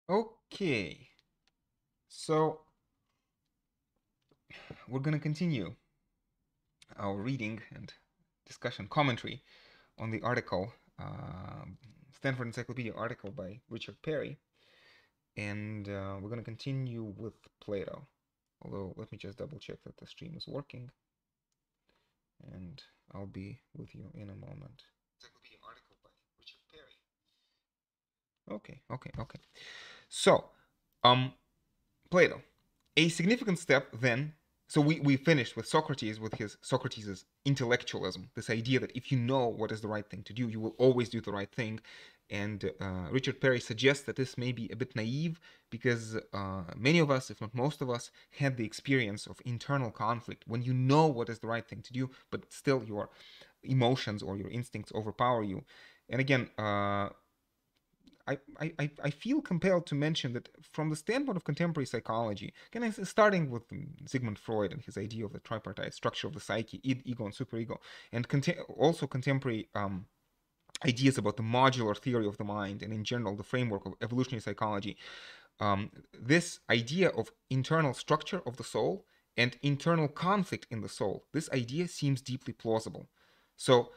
Okay, so we're going to continue our reading and discussion commentary on the article, Stanford Encyclopedia article by Richard Parry, and we're going to continue with Plato. Although, let me just double check that the stream is working, and I'll be with you in a moment. Encyclopedia article by Richard Parry. Okay. So, Plato. A significant step then, so we finished with Socrates, with his Socrates' intellectualism, this idea that if you know what is the right thing to do, you will always do the right thing. And Richard Parry suggests that this may be a bit naive because many of us, if not most of us, had the experience of internal conflict when you know what is the right thing to do, but still your emotions or your instincts overpower you. And again, I feel compelled to mention that from the standpoint of contemporary psychology, again, starting with Sigmund Freud and his idea of the tripartite structure of the psyche, ego and superego, and also contemporary ideas about the modular theory of the mind and in general the framework of evolutionary psychology, this idea of internal structure of the soul and internal conflict in the soul, this idea seems deeply plausible. So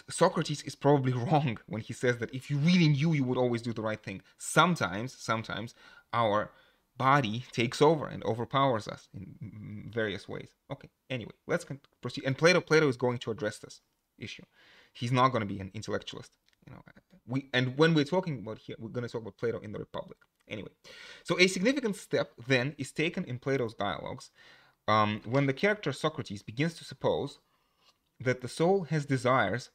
Socrates is probably wrong when he says that if you really knew, you would always do the right thing. Sometimes our body takes over and overpowers us in various ways. Okay, anyway, let's proceed. And Plato is going to address this issue. He's not going to be an intellectualist. And when we're talking about here, we're going to talk about Plato in the Republic. Anyway, so a significant step then is taken in Plato's dialogues when the character Socrates begins to suppose that the soul has desires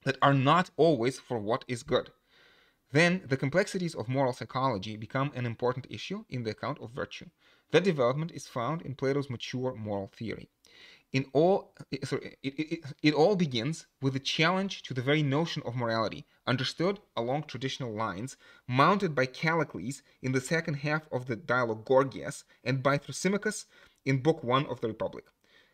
that are not always for what is good. Then the complexities of moral psychology become an important issue in the account of virtue. That development is found in Plato's mature moral theory. It all begins with a challenge to the very notion of morality, understood along traditional lines, mounted by Kallipolis in the second half of the dialogue Gyges and by Thrasymachus in Book 1 of the Republic.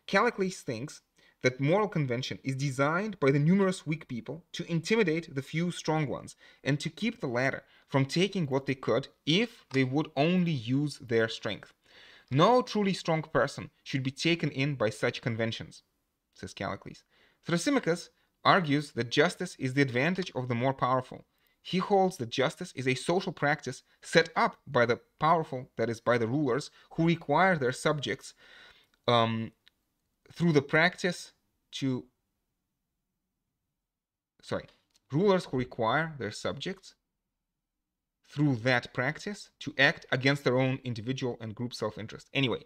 Kallipolis thinks that moral convention is designed by the numerous weak people to intimidate the few strong ones and to keep the latter from taking what they could if they would only use their strength. No truly strong person should be taken in by such conventions, says Kallipolis. Thrasymachus argues that justice is the advantage of the more powerful. He holds that justice is a social practice set up by the powerful, that is, by the rulers, who require their subjects through the practice to rulers who require their subjects through that practice to act against their own individual and group self-interest. Anyway,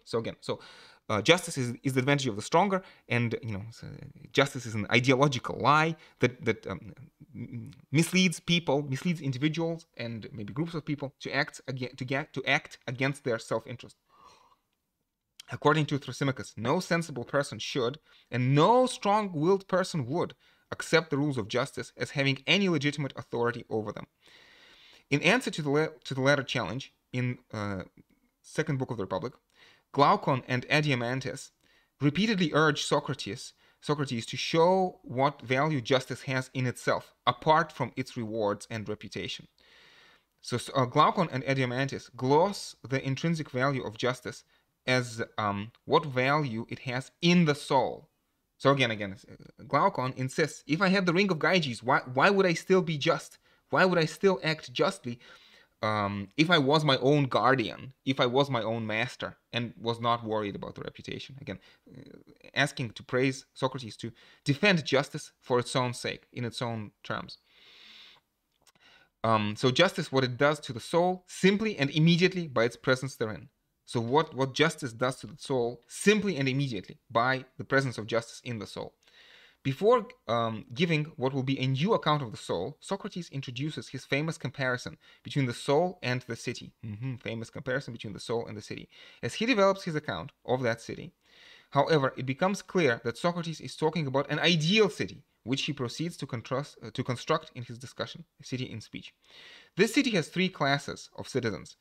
justice is the advantage of the stronger, and justice is an ideological lie that misleads individuals and maybe groups of people to act against their self-interest. According to Thrasymachus, no sensible person should, and no strong-willed person would, accept the rules of justice as having any legitimate authority over them. In answer to the latter challenge, in Second Book of the Republic, Glaucon and Adiamantus repeatedly urge Socrates to show what value justice has in itself, apart from its rewards and reputation. So Glaucon and Adiamantus gloss the intrinsic value of justice as what value it has in the soul. So again, Glaucon insists, if I had the ring of Gyges, why would I still be just? Why would I still act justly if I was my own guardian, if I was my own master, and was not worried about the reputation? Again, asking to praise Socrates to defend justice for its own sake, in its own terms. So justice, what it does to the soul, simply and immediately by its presence therein. So what justice does to the soul, simply and immediately by the presence of justice in the soul. Before giving what will be a new account of the soul, Socrates introduces his famous comparison between the soul and the city. Famous comparison between the soul and the city. As he develops his account of that city, however, it becomes clear that Socrates is talking about an ideal city, which he proceeds to construct in his discussion, a city in speech. This city has three classes of citizens.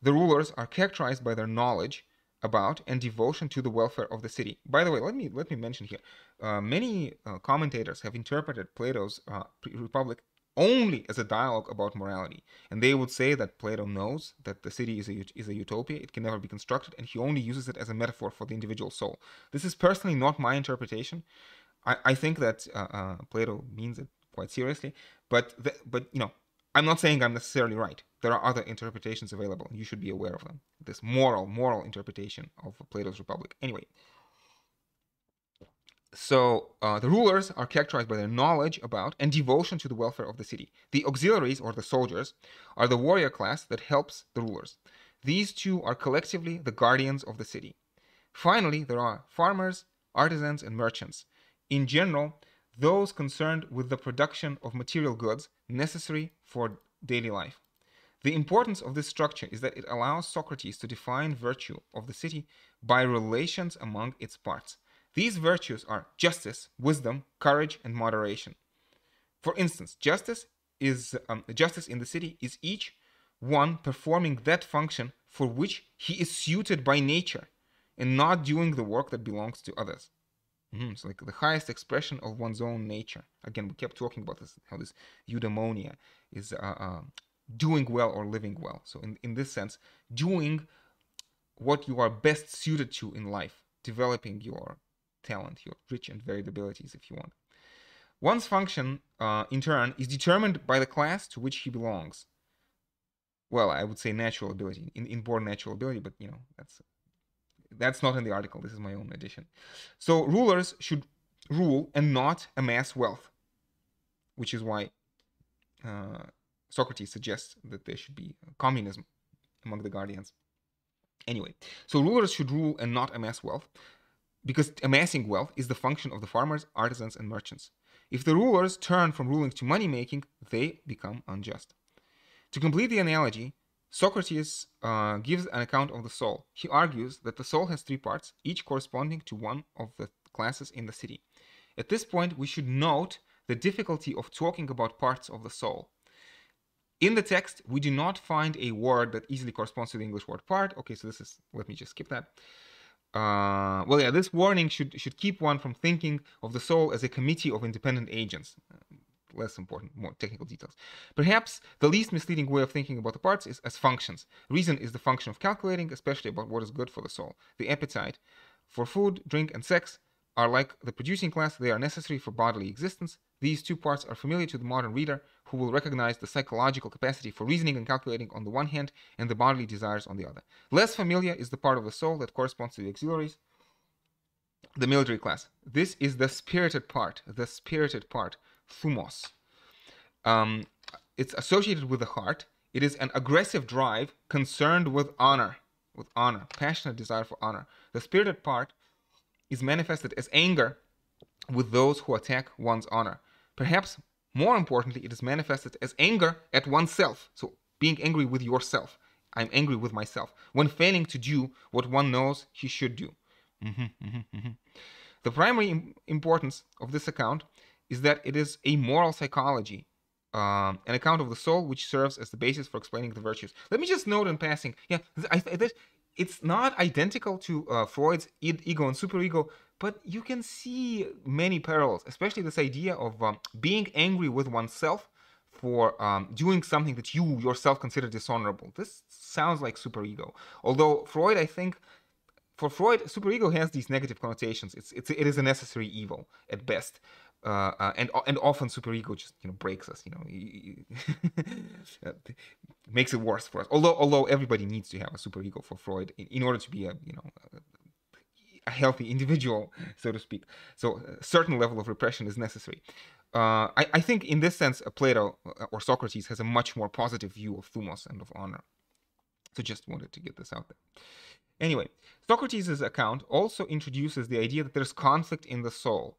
The rulers are characterized by their knowledge about and devotion to the welfare of the city. By the way, let me mention here, many commentators have interpreted Plato's Republic only as a dialogue about morality. And they would say that Plato knows that the city is a utopia, it can never be constructed, and he only uses it as a metaphor for the individual soul. This is personally not my interpretation. I think that Plato means it quite seriously, but you know, I'm not saying I'm necessarily right. There are other interpretations available, and you should be aware of them. This moral interpretation of Plato's Republic. Anyway, so the rulers are characterized by their knowledge about and devotion to the welfare of the city. The auxiliaries, or the soldiers, are the warrior class that helps the rulers. These two are collectively the guardians of the city. Finally, there are farmers, artisans, and merchants. In general, those concerned with the production of material goods necessary for daily life. The importance of this structure is that it allows Socrates to define virtue of the city by relations among its parts. These virtues are justice, wisdom, courage, and moderation. For instance, justice in the city is each one performing that function for which he is suited by nature, and not doing the work that belongs to others. So like the highest expression of one's own nature. Again, we kept talking about this, how this eudaimonia is doing well or living well. So in this sense, doing what you are best suited to in life, developing your talent, your rich and varied abilities, if you want. One's function, in turn, is determined by the class to which he belongs. Well, I would say natural ability, inborn natural ability, but you know, that's not in the article. This is my own addition. So rulers should rule and not amass wealth, which is why Socrates suggests that there should be communism among the guardians. Anyway, so rulers should rule and not amass wealth, because amassing wealth is the function of the farmers, artisans, and merchants. If the rulers turn from ruling to money-making, they become unjust. To complete the analogy, Socrates gives an account of the soul. He argues that the soul has three parts, each corresponding to one of the classes in the city. At this point, we should note the difficulty of talking about parts of the soul. In the text, we do not find a word that easily corresponds to the English word part. Okay, so let me just skip that. Well, yeah, this warning should keep one from thinking of the soul as a committee of independent agents. Less important, more technical details. Perhaps the least misleading way of thinking about the parts is as functions. Reason is the function of calculating, especially about what is good for the soul. The appetite for food, drink, and sex are like the producing class. They are necessary for bodily existence. These two parts are familiar to the modern reader, who will recognize the psychological capacity for reasoning and calculating on the one hand, and the bodily desires on the other. Less familiar is the part of the soul that corresponds to the auxiliaries, the military class. This is the spirited part, thumos. It's associated with the heart. It is an aggressive drive concerned with honor, passionate desire for honor. The spirited part is manifested as anger with those who attack one's honor. Perhaps more importantly, it is manifested as anger at oneself. So being angry with yourself. I'm angry with myself when failing to do what one knows he should do. The primary importance of this account is that it is a moral psychology, an account of the soul which serves as the basis for explaining the virtues. Let me just note in passing, it's not identical to Freud's ego and superego, but you can see many parallels, especially this idea of being angry with oneself for doing something that you yourself consider dishonorable. This sounds like superego. Although Freud, I think, for Freud, superego has these negative connotations. It is a necessary evil at best. And often superego just breaks us, makes it worse for us. Although everybody needs to have a superego for Freud in order to be a healthy individual, so to speak. So a certain level of repression is necessary. I think in this sense, Plato or Socrates has a much more positive view of thumos and of honor. So just wanted to get this out there. Anyway, Socrates' account also introduces the idea that there's conflict in the soul.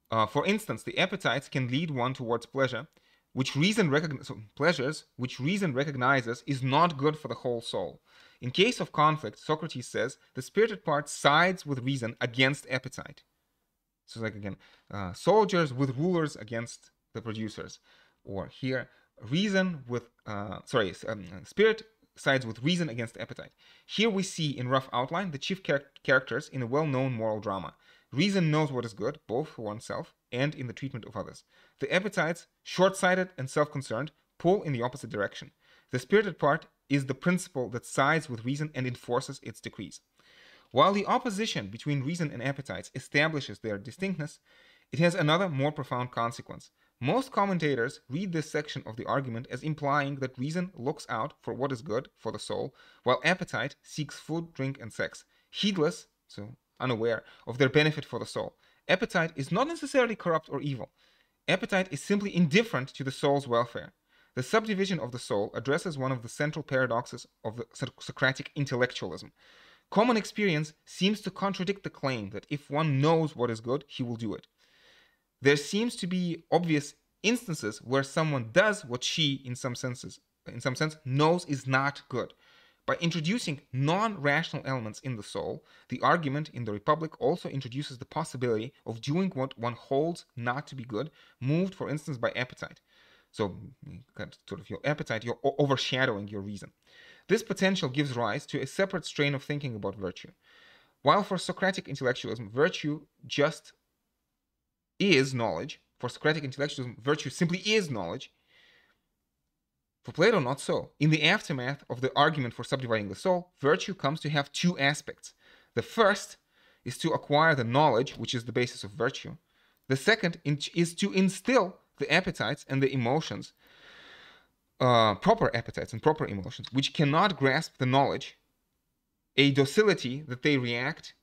For instance, the appetites can lead one towards pleasures which reason recognizes is not good for the whole soul. In case of conflict, Socrates says the spirited part sides with reason against appetite. So like again, soldiers with rulers against the producers, or here spirit sides with reason against appetite. Here we see in rough outline the chief characters in a well-known moral drama. Reason knows what is good, both for oneself and in the treatment of others. The appetites, short-sighted and self-concerned, pull in the opposite direction. The spirited part is the principle that sides with reason and enforces its decrees. While the opposition between reason and appetites establishes their distinctness, it has another more profound consequence. Most commentators read this section of the argument as implying that reason looks out for what is good for the soul, while appetite seeks food, drink, and sex, heedless, so unaware, of their benefit for the soul. Appetite is not necessarily corrupt or evil. Appetite is simply indifferent to the soul's welfare. The subdivision of the soul addresses one of the central paradoxes of the Socratic intellectualism. Common experience seems to contradict the claim that if one knows what is good, he will do it. There seems to be obvious instances where someone does what she, in some sense, knows is not good. By introducing non-rational elements in the soul, the argument in the Republic also introduces the possibility of doing what one holds not to be good, moved, for instance, by appetite. So, sort of your appetite, you're overshadowing your reason. This potential gives rise to a separate strain of thinking about virtue. While for Socratic intellectualism, virtue just is knowledge, for Socratic intellectualism, virtue simply is knowledge, for Plato, not so. In the aftermath of the argument for subdividing the soul, virtue comes to have two aspects. The first is to acquire the knowledge, which is the basis of virtue. The second is to instill the appetites and the emotions, proper appetites and proper emotions, which cannot grasp the knowledge, a docility that they react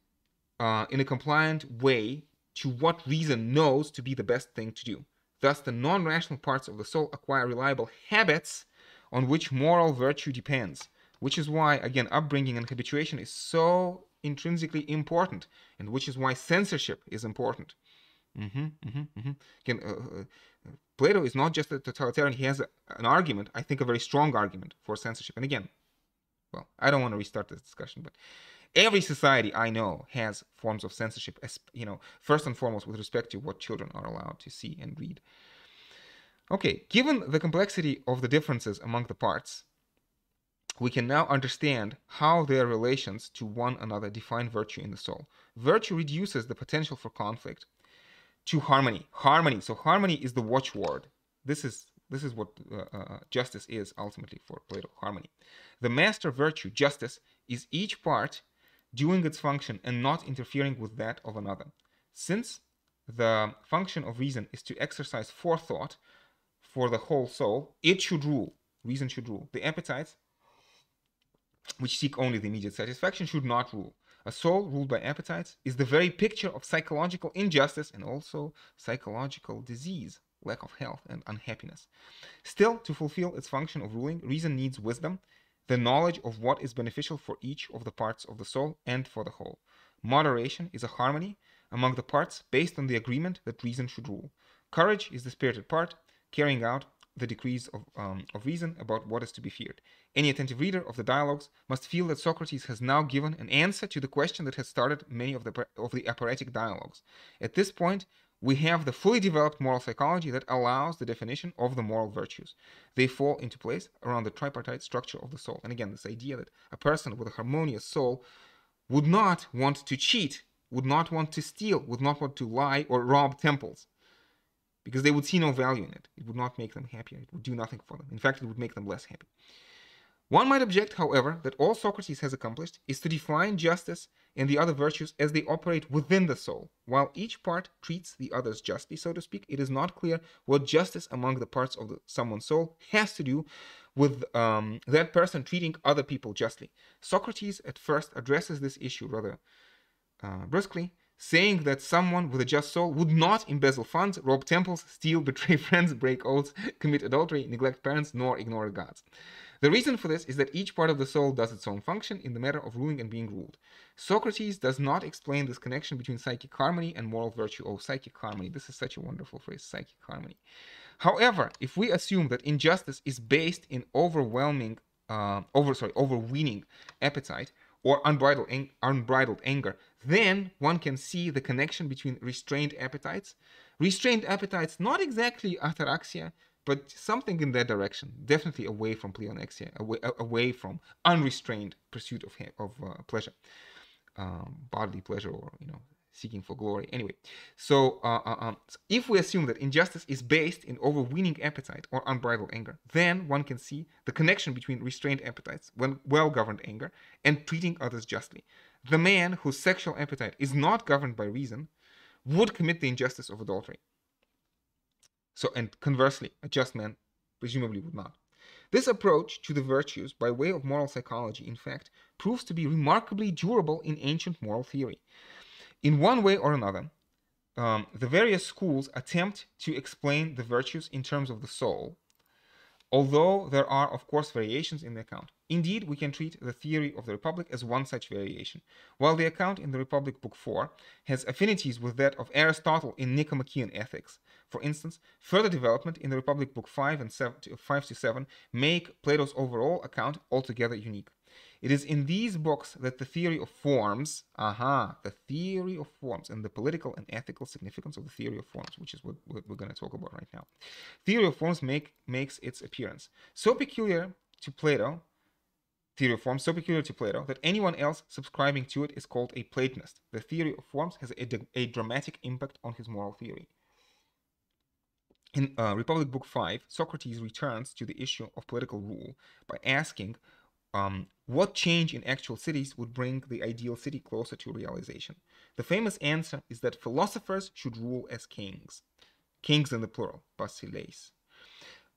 in a compliant way to what reason knows to be the best thing to do. Thus, the non-rational parts of the soul acquire reliable habits on which moral virtue depends, which is why, again, upbringing and habituation is so intrinsically important, and which is why censorship is important. Again, Plato is not just a totalitarian, he has an argument, I think a very strong argument for censorship. And again, well, I don't want to restart this discussion, but every society I know has forms of censorship, first and foremost with respect to what children are allowed to see and read. Okay, given the complexity of the differences among the parts, we can now understand how their relations to one another define virtue in the soul. Virtue reduces the potential for conflict to harmony. So harmony is the watchword. This is what justice is ultimately for Plato, harmony. The master virtue, justice, is each part doing its function and not interfering with that of another. Since the function of reason is to exercise forethought for the whole soul, it should rule. Reason should rule. The appetites, which seek only the immediate satisfaction, should not rule. A soul ruled by appetites is the very picture of psychological injustice and also psychological disease, lack of health and unhappiness. Still, to fulfill its function of ruling, reason needs wisdom, the knowledge of what is beneficial for each of the parts of the soul and for the whole. Moderation is a harmony among the parts based on the agreement that reason should rule. Courage is the spirited part, carrying out the decrees of reason about what is to be feared. Any attentive reader of the dialogues must feel that Socrates has now given an answer to the question that has started many of the Aporetic dialogues. At this point, we have the fully developed moral psychology that allows the definition of the moral virtues. They fall into place around the tripartite structure of the soul. And again, this idea that a person with a harmonious soul would not want to cheat, would not want to steal, would not want to lie or rob temples, because they would see no value in it. It would not make them happier. It would do nothing for them. In fact, it would make them less happy. One might object, however, that all Socrates has accomplished is to define justice and the other virtues as they operate within the soul. While each part treats the others justly, so to speak, it is not clear what justice among the parts of someone's soul has to do with that person treating other people justly. Socrates at first addresses this issue rather brusquely, saying that someone with a just soul would not embezzle funds, rob temples, steal, betray friends, break oaths, commit adultery, neglect parents, nor ignore the gods. The reason for this is that each part of the soul does its own function in the matter of ruling and being ruled. Socrates does not explain this connection between psychic harmony and moral virtue. Oh, psychic harmony. This is such a wonderful phrase, psychic harmony. However, if we assume that injustice is based in overweening appetite, or unbridled anger, then one can see the connection between restrained appetites. Restrained appetites, not exactly ataraxia, but something in that direction, definitely away from pleonexia, away from unrestrained pursuit of pleasure, bodily pleasure, or seeking for glory. Anyway, so if we assume that injustice is based in overweening appetite or unbridled anger, then one can see the connection between restrained appetites, when well-governed anger, and treating others justly. The man whose sexual appetite is not governed by reason would commit the injustice of adultery. So, and conversely, a just man presumably would not. This approach to the virtues by way of moral psychology, in fact, proves to be remarkably durable in ancient moral theory. In one way or another, the various schools attempt to explain the virtues in terms of the soul, although there are, of course, variations in the account. Indeed, we can treat the theory of the Republic as one such variation. While the account in the Republic, Book 4, has affinities with that of Aristotle in Nicomachean Ethics, for instance, further development in the Republic, Book 5 and 5 to 7 make Plato's overall account altogether unique. It is in these books that the theory of forms, the theory of forms and the political and ethical significance of the theory of forms, which is what we're going to talk about right now. Theory of forms makes its appearance. So peculiar to Plato, theory of forms, so peculiar to Plato, that anyone else subscribing to it is called a Platonist. The theory of forms has a dramatic impact on his moral theory. In Republic Book 5, Socrates returns to the issue of political rule by asking what change in actual cities would bring the ideal city closer to realization. The famous answer is that philosophers should rule as kings. Kings in the plural, basileis.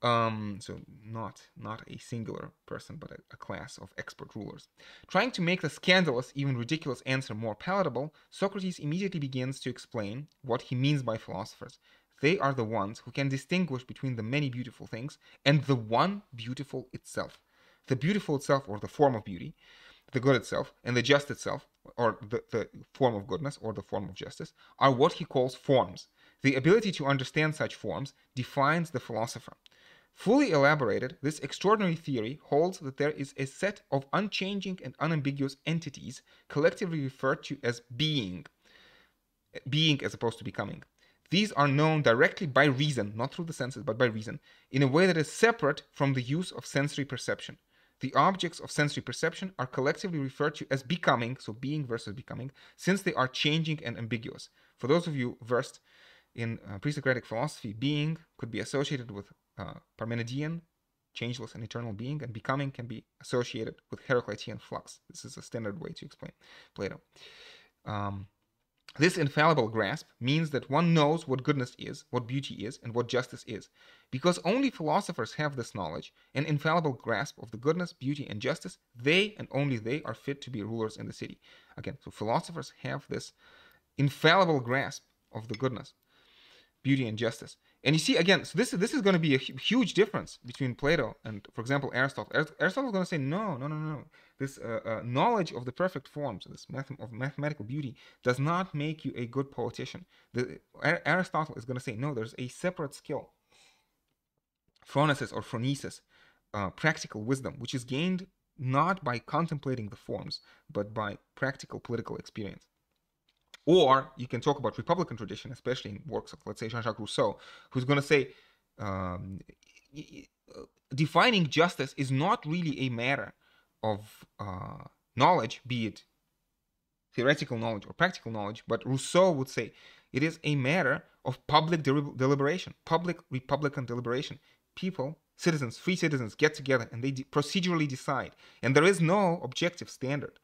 So not a singular person, but a class of expert rulers. Trying to make the scandalous, even ridiculous answer more palatable, Socrates immediately begins to explain what he means by philosophers. They are the ones who can distinguish between the many beautiful things and the one beautiful itself. The beautiful itself, or the form of beauty, the good itself, and the just itself, or the form of goodness, or the form of justice, are what he calls forms. The ability to understand such forms defines the philosopher. Fully elaborated, this extraordinary theory holds that there is a set of unchanging and unambiguous entities collectively referred to as being as opposed to becoming. These are known directly by reason, not through the senses, but by reason, in a way that is separate from the use of sensory perception. The objects of sensory perception are collectively referred to as becoming, so being versus becoming, since they are changing and ambiguous. For those of you versed in pre-Socratic philosophy, being could be associated with Parmenidean, changeless and eternal being, and becoming can be associated with Heraclitean flux. This is a standard way to explain Plato. This infallible grasp means that one knows what goodness is, what beauty is, and what justice is. Because only philosophers have this knowledge, an infallible grasp of the goodness, beauty, and justice, they and only they are fit to be rulers in the city. Again, so philosophers have this infallible grasp of the goodness, beauty, and justice. And you see, again, so this is going to be a huge difference between Plato and, for example, Aristotle. Aristotle is going to say, no. This knowledge of the perfect forms, this of mathematical beauty, does not make you a good politician. Aristotle is going to say, no, there's a separate skill, phronesis or phronesis, practical wisdom, which is gained not by contemplating the forms, but by practical political experience. Or you can talk about Republican tradition, especially in works of, let's say, Jean-Jacques Rousseau, who's going to say defining justice is not really a matter of knowledge, be it theoretical knowledge or practical knowledge, but Rousseau would say it is a matter of public deliberation, public Republican deliberation. People, citizens, free citizens get together and they procedurally decide. And there is no objective standard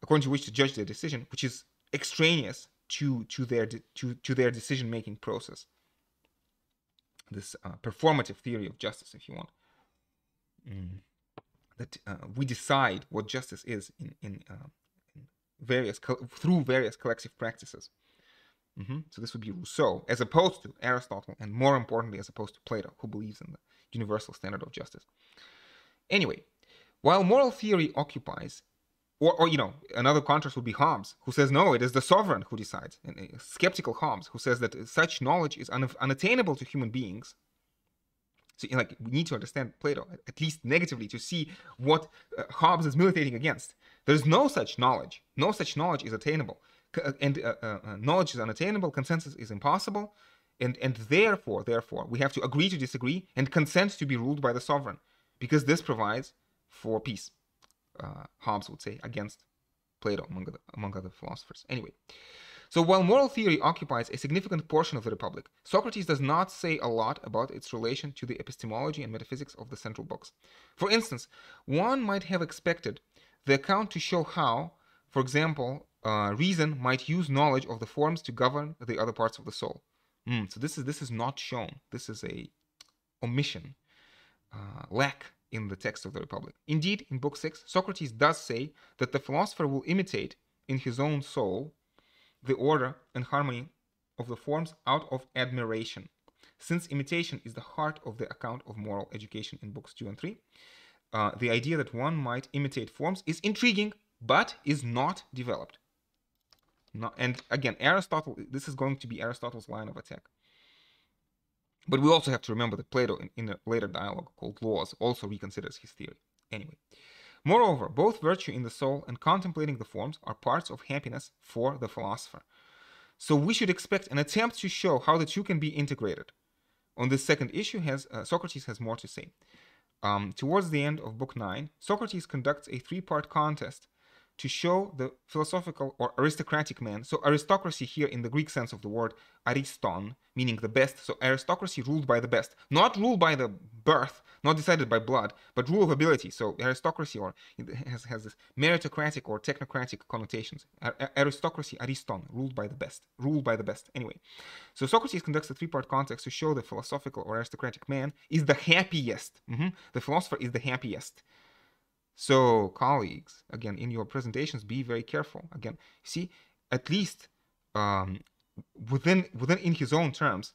according to which to judge their decision, which is extraneous to their decision-making process. This performative theory of justice, if you want, that we decide what justice is in through various collective practices. So this would be Rousseau, as opposed to Aristotle, and more importantly, as opposed to Plato, who believes in the universal standard of justice. Anyway, while moral theory occupies, or another contrast would be Hobbes, who says, no, it is the sovereign who decides. And skeptical Hobbes, who says that such knowledge is unattainable to human beings. So, we need to understand Plato, at least negatively, to see what Hobbes is militating against. There's no such knowledge. No such knowledge is attainable. And knowledge is unattainable, consensus is impossible, and therefore, we have to agree to disagree and consent to be ruled by the sovereign, because this provides for peace. Hobbes would say, against Plato, among other philosophers. Anyway, So while moral theory occupies a significant portion of the Republic, Socrates does not say a lot about its relation to the epistemology and metaphysics of the central books. For instance, one might have expected the account to show how, for example, reason might use knowledge of the forms to govern the other parts of the soul. So this is not shown. This is a omission, lack in the text of the Republic. Indeed, in Book 6, Socrates does say that the philosopher will imitate in his own soul the order and harmony of the forms out of admiration, since imitation is the heart of the account of moral education in Books 2 and 3. The idea that one might imitate forms is intriguing, but is not developed. And again, Aristotle, this is going to be Aristotle's line of attack. But we also have to remember that Plato, in a later dialogue called Laws, also reconsiders his theory. Anyway. Moreover, both virtue in the soul and contemplating the forms are parts of happiness for the philosopher. So we should expect an attempt to show how the two can be integrated. On this second issue, Socrates has more to say. Towards the end of Book 9, Socrates conducts a three-part contest to show the philosophical or aristocratic man. So aristocracy here in the Greek sense of the word ariston, meaning the best. So aristocracy ruled by the best, not ruled by the birth, not decided by blood, but rule of ability. So aristocracy has this meritocratic or technocratic connotations. Aristocracy, ariston, ruled by the best. Anyway, so Socrates conducts a three-part contest to show the philosophical or aristocratic man is the happiest. The philosopher is the happiest. So, colleagues, again, in your presentations, be very careful. Again, see, at least within in his own terms,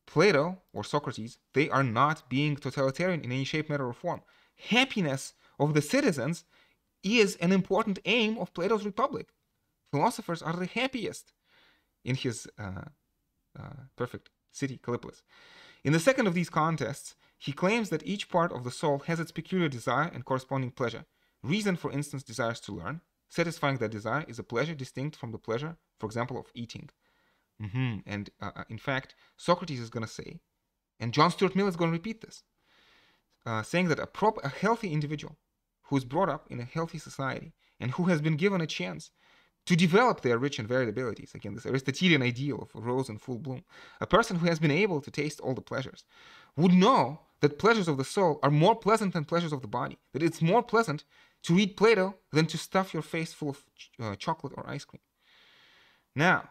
Plato or Socrates, they are not being totalitarian in any shape, matter, or form. Happiness of the citizens is an important aim of Plato's Republic. Philosophers are the happiest in his perfect city, Kallipolis. In the second of these contests, he claims that each part of the soul has its peculiar desire and corresponding pleasure. Reason, for instance, desires to learn. Satisfying that desire is a pleasure distinct from the pleasure, for example, of eating. And in fact, Socrates is going to say, and John Stuart Mill is going to repeat this, saying that a healthy individual who is brought up in a healthy society and who has been given a chance to develop their rich and varied abilities, again, this Aristotelian ideal of a rose in full bloom, a person who has been able to taste all the pleasures, would know that pleasures of the soul are more pleasant than pleasures of the body, that it's more pleasant to read Plato than to stuff your face full of chocolate or ice cream. Now,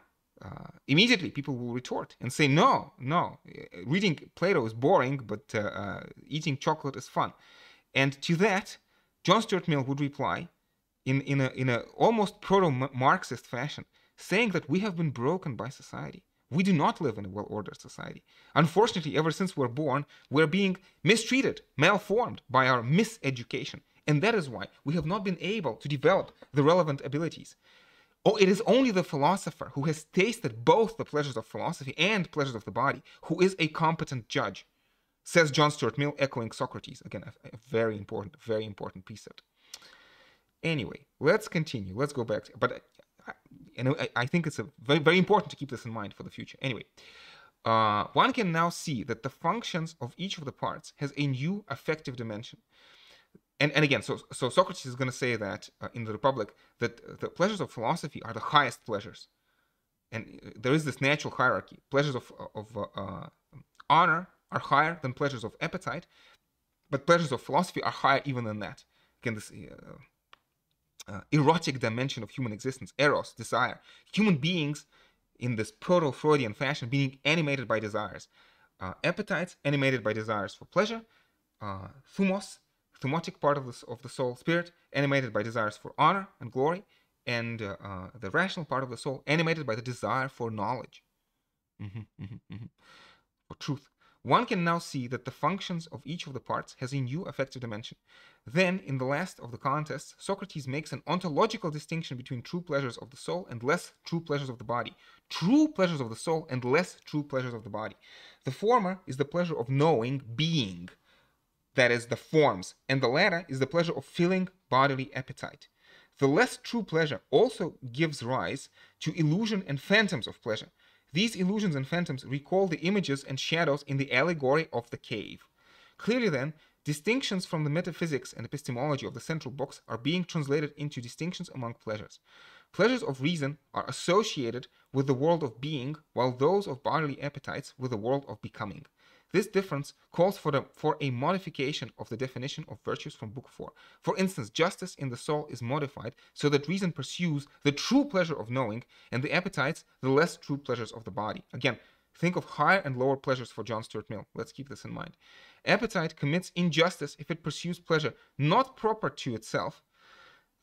immediately people will retort and say, no, reading Plato is boring, but eating chocolate is fun. And to that, John Stuart Mill would reply in a almost proto-Marxist fashion, saying that we have been broken by society. We do not live in a well-ordered society. Unfortunately, ever since we're born, we're being mistreated, malformed by our miseducation. And that is why we have not been able to develop the relevant abilities. Oh, it is only the philosopher who has tasted both the pleasures of philosophy and pleasures of the body who is a competent judge, says John Stuart Mill, echoing Socrates. Again, a very important precept. Anyway, let's continue. Let's go back. But I think it's very important to keep this in mind for the future. Anyway, one can now see that the functions of each of the parts has a new affective dimension. And again, so Socrates is going to say that in the Republic, that the pleasures of philosophy are the highest pleasures. And there is this natural hierarchy. Pleasures of honor are higher than pleasures of appetite, but pleasures of philosophy are higher even than that. Again, this erotic dimension of human existence, eros, desire. Human beings, in this proto-Freudian fashion, being animated by desires. Appetites, animated by desires for pleasure. Thumos, thumotic part of the soul, spirit, animated by desires for honor and glory. And the rational part of the soul, animated by the desire for knowledge. For truth. One can now see that the functions of each of the parts has a new affective dimension. Then, in the last of the contests, Socrates makes an ontological distinction between true pleasures of the soul and less true pleasures of the body. True pleasures of the soul and less true pleasures of the body. The former is the pleasure of knowing, being, that is, the forms, and the latter is the pleasure of feeling bodily appetite. The less true pleasure also gives rise to illusion and phantoms of pleasure. These illusions and phantoms recall the images and shadows in the allegory of the cave. Clearly then, distinctions from the metaphysics and epistemology of the central books are being translated into distinctions among pleasures. Pleasures of reason are associated with the world of being, while those of bodily appetites with the world of becoming. This difference calls for a modification of the definition of virtues from Book 4. For instance, justice in the soul is modified so that reason pursues the true pleasure of knowing, and the appetites the less true pleasures of the body. Again, think of higher and lower pleasures for John Stuart Mill. Let's keep this in mind. Appetite commits injustice if it pursues pleasure not proper to itself.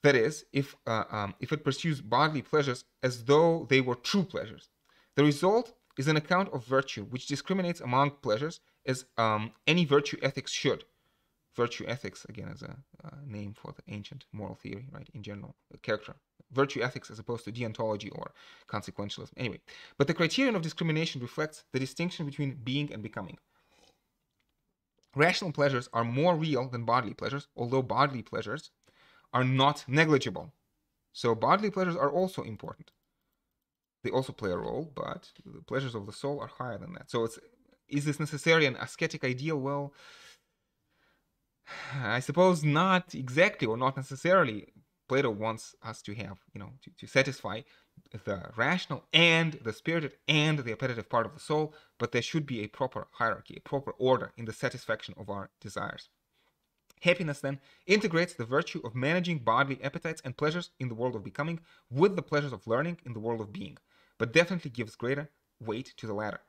That is, if it pursues bodily pleasures as though they were true pleasures. The result is an account of virtue which discriminates among pleasures as any virtue ethics should. Virtue ethics, again, is a name for the ancient moral theory, right, in general, character. Virtue ethics as opposed to deontology or consequentialism. Anyway, but the criterion of discrimination reflects the distinction between being and becoming. Rational pleasures are more real than bodily pleasures, although bodily pleasures are not negligible. So bodily pleasures are also important. They also play a role, but the pleasures of the soul are higher than that. So is this necessarily an ascetic ideal? Well, I suppose not exactly, or not necessarily. Plato wants us to have, to satisfy the rational and the spirited and the appetitive part of the soul, but there should be a proper hierarchy, a proper order in the satisfaction of our desires. Happiness, then, integrates the virtue of managing bodily appetites and pleasures in the world of becoming with the pleasures of learning in the world of being, but definitely gives greater weight to the latter.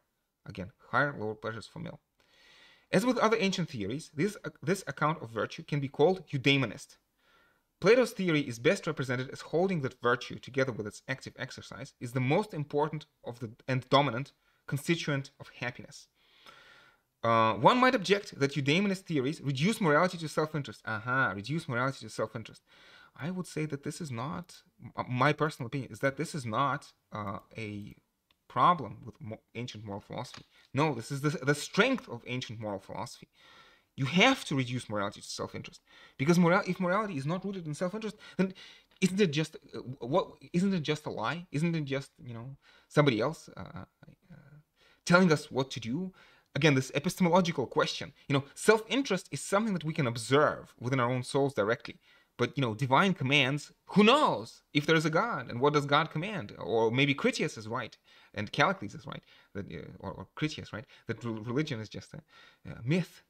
Again, higher, lower pleasures for Mill. As with other ancient theories, this account of virtue can be called eudaimonist. Plato's theory is best represented as holding that virtue, together with its active exercise, is the most important and dominant constituent of happiness. One might object that eudaimonist theories reduce morality to self-interest. Reduce morality to self-interest. I would say that this is not, my personal opinion is that this is not a problem with ancient moral philosophy. No, this is the strength of ancient moral philosophy. You have to reduce morality to self-interest, because if morality is not rooted in self-interest, then isn't it just isn't it just a lie? Isn't it just somebody else telling us what to do? Again, this epistemological question. Self-interest is something that we can observe within our own souls directly. But, divine commands, who knows if there is a God, and what does God command? Or maybe Critias is right, and Kallipolis is right, that, or Critias, right, that religion is just a myth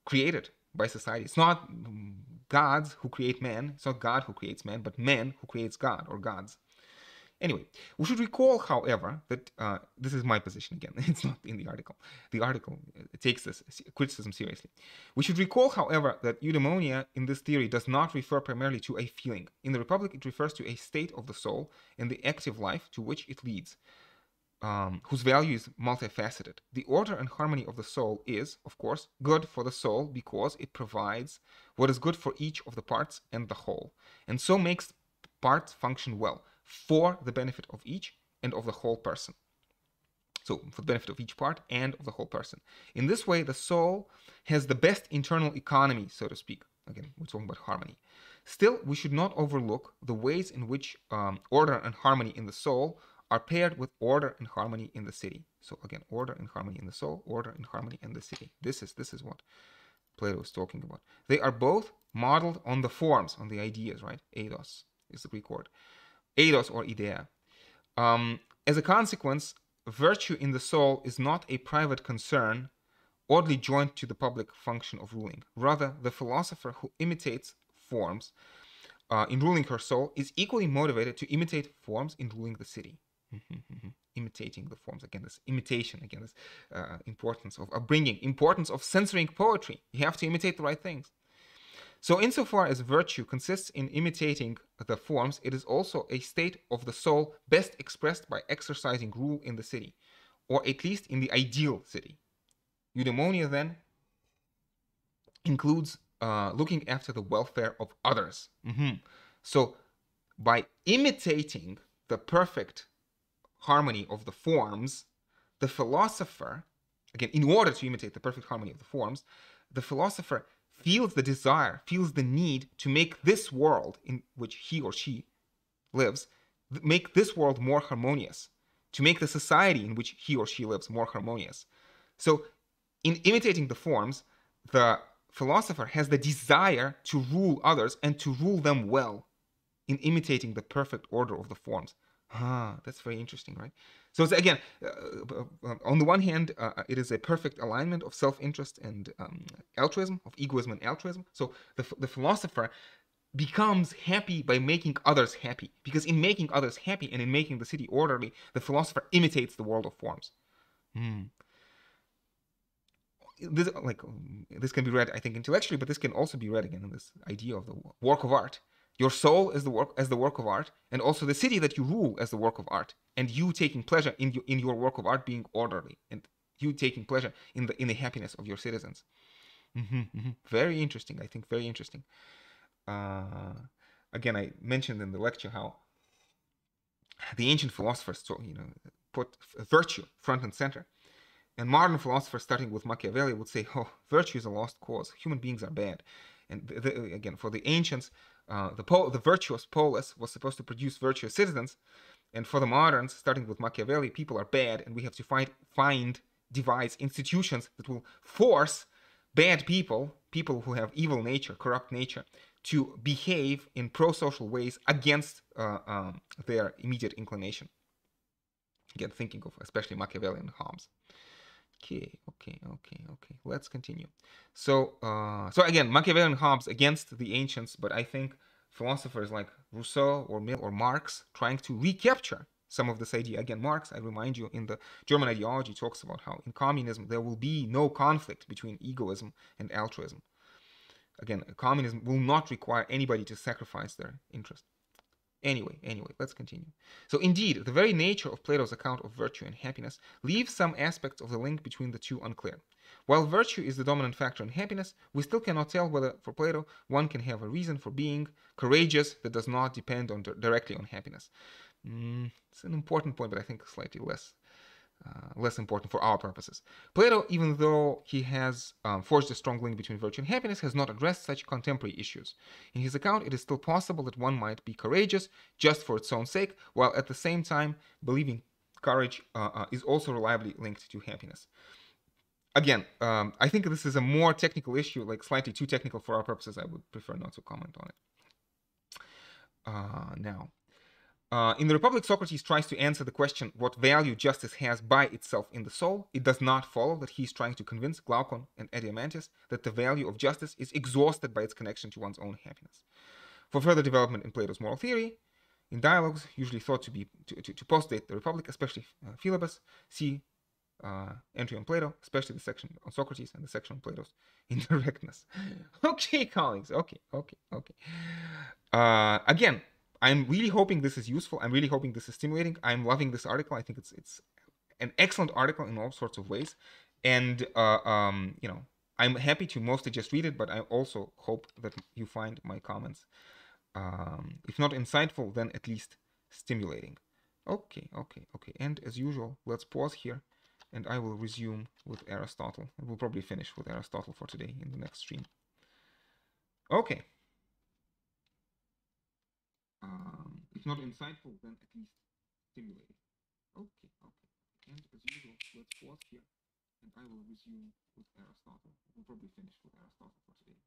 created by society. It's not gods who create man, it's not God who creates man, but man who creates God, or gods. Anyway, we should recall, however, that this is my position again. It's not in the article. The article takes this criticism seriously. We should recall, however, that eudaimonia in this theory does not refer primarily to a feeling. In the Republic, it refers to a state of the soul and the active life to which it leads, whose value is multifaceted. The order and harmony of the soul is, of course, good for the soul because it provides what is good for each of the parts and the whole, and so makes parts function well, for the benefit of each and of the whole person. So, for the benefit of each part and of the whole person. In this way, the soul has the best internal economy, so to speak. Again, we're talking about harmony. Still, we should not overlook the ways in which order and harmony in the soul are paired with order and harmony in the city. So, again, order and harmony in the soul, order and harmony in the city. This is what Plato is talking about. They are both modeled on the forms, on the ideas, right? Eidos is the Greek word. Eidos or idea. As a consequence, virtue in the soul is not a private concern oddly joined to the public function of ruling. Rather, the philosopher who imitates forms in ruling her soul is equally motivated to imitate forms in ruling the city. Imitating the forms. Again, this imitation. Again, this importance of upbringing, importance of censoring poetry. You have to imitate the right things. So insofar as virtue consists in imitating the forms, it is also a state of the soul best expressed by exercising rule in the city, or at least in the ideal city. Eudaimonia, then, includes looking after the welfare of others. So by imitating the perfect harmony of the forms, the philosopher, again, in order to imitate the perfect harmony of the forms, the philosopher feels the desire, feels the need to make this world in which he or she lives, make this world more harmonious, to make the society in which he or she lives more harmonious. So in imitating the forms, the philosopher has the desire to rule others and to rule them well in imitating the perfect order of the forms. Ah, that's very interesting, right? So it's again, on the one hand, it is a perfect alignment of self-interest and altruism, of egoism and altruism. So the philosopher becomes happy by making others happy, because in making others happy and in making the city orderly, the philosopher imitates the world of forms. This can be read, I think, intellectually, but this can also be read again in this idea of the work of art. Your soul is the work of art, and also the city that you rule as the work of art, and you taking pleasure in your work of art being orderly, and you taking pleasure in the happiness of your citizens. Very interesting, I think, very interesting. Again, I mentioned in the lecture how the ancient philosophers, put virtue front and center. And modern philosophers, starting with Machiavelli, would say, oh, virtue is a lost cause. Human beings are bad. And again, for the ancients, the virtuous polis was supposed to produce virtuous citizens. And for the moderns, starting with Machiavelli, people are bad, and we have to devise institutions that will force bad people who have evil nature, corrupt nature, to behave in pro-social ways against their immediate inclination. Again, thinking of especially Machiavelli and Hobbes. Okay. Let's continue. So again, Machiavelli and Hobbes against the ancients, but I think philosophers like Rousseau or Mill or Marx trying to recapture some of this idea. Again, Marx, I remind you, in the German ideology talks about how in communism there will be no conflict between egoism and altruism. Again, communism will not require anybody to sacrifice their interest. Anyway, let's continue. So indeed, the very nature of Plato's account of virtue and happiness leaves some aspects of the link between the two unclear. While virtue is the dominant factor in happiness, we still cannot tell whether, for Plato, one can have a reason for being courageous that does not depend directly on happiness. It's an important point, but I think slightly less important for our purposes. Plato, even though he has forged a strong link between virtue and happiness, has not addressed such contemporary issues. In his account, it is still possible that one might be courageous just for its own sake, while at the same time believing courage is also reliably linked to happiness. Again, I think this is a more technical issue, like slightly too technical for our purposes. I would prefer not to comment on it. Now, in the Republic, Socrates tries to answer the question what value justice has by itself in the soul. It does not follow that he is trying to convince Glaucon and Adeimantus that the value of justice is exhausted by its connection to one's own happiness. For further development in Plato's moral theory, in dialogues usually thought to postdate the Republic, especially Philebus, see entry on Plato, especially the section on Socrates and the section on Plato's indirectness. Okay, colleagues. Okay. Again, I'm really hoping this is useful. I'm really hoping this is stimulating. I'm loving this article. I think it's an excellent article in all sorts of ways. And, I'm happy to mostly just read it, but I also hope that you find my comments, if not insightful, then at least stimulating. Okay. And as usual, let's pause here, and I will resume with Aristotle. And we'll probably finish with Aristotle for today in the next stream. Okay. If not insightful, then at least stimulating. Okay. And as usual, let's pause here, and I will resume with Aristotle. We'll probably finish with Aristotle for today.